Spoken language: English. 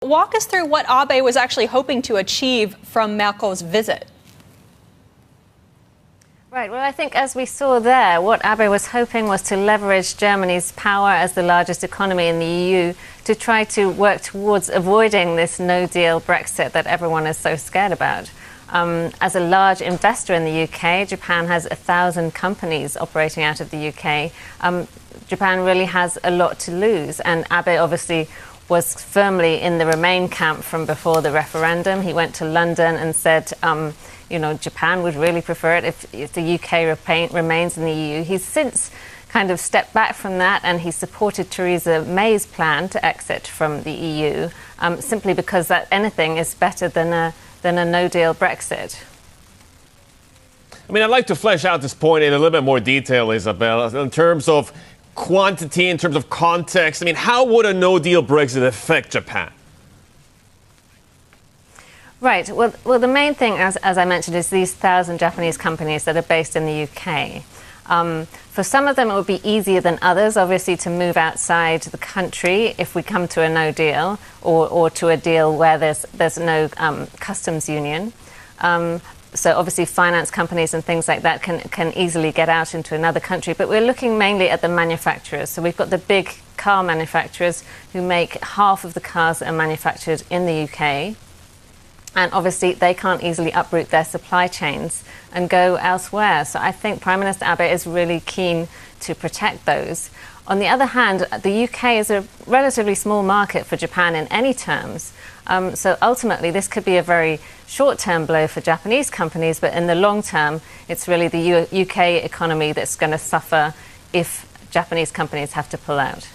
Walk us through what Abe was actually hoping to achieve from Merkel's visit. Right. Well, I think as we saw there, what Abe was hoping was to leverage Germany's power as the largest economy in the EU to try to work towards avoiding this no-deal Brexit that everyone is so scared about. As a large investor in the UK, Japan has 1,000 companies operating out of the UK. Japan really has a lot to lose, and Abe obviously was firmly in the Remain camp from before the referendum. He went to London and said, Japan would really prefer it if the UK remains in the EU. He's since kind of stepped back from that, and he supported Theresa May's plan to exit from the EU, simply because that anything is better than a no-deal Brexit. I mean, I'd like to flesh out this point in a little bit more detail, Isabel, in terms of quantity, in terms of context. I mean, how would a no-deal Brexit affect Japan? Right. Well, the main thing, as I mentioned, is these 1,000 Japanese companies that are based in the UK. For some of them, it would be easier than others, obviously, to move outside the country if we come to a no deal or to a deal where there's no customs union. So obviously finance companies and things like that can easily get out into another country. But we're looking mainly at the manufacturers. So we've got the big car manufacturers who make half of the cars that are manufactured in the UK. And obviously they can't easily uproot their supply chains and go elsewhere. So I think Prime Minister Abe is really keen to protect those. On the other hand, the UK is a relatively small market for Japan in any terms. So ultimately, this could be a very short-term blow for Japanese companies, but in the long term, it's really the UK economy that's going to suffer if Japanese companies have to pull out.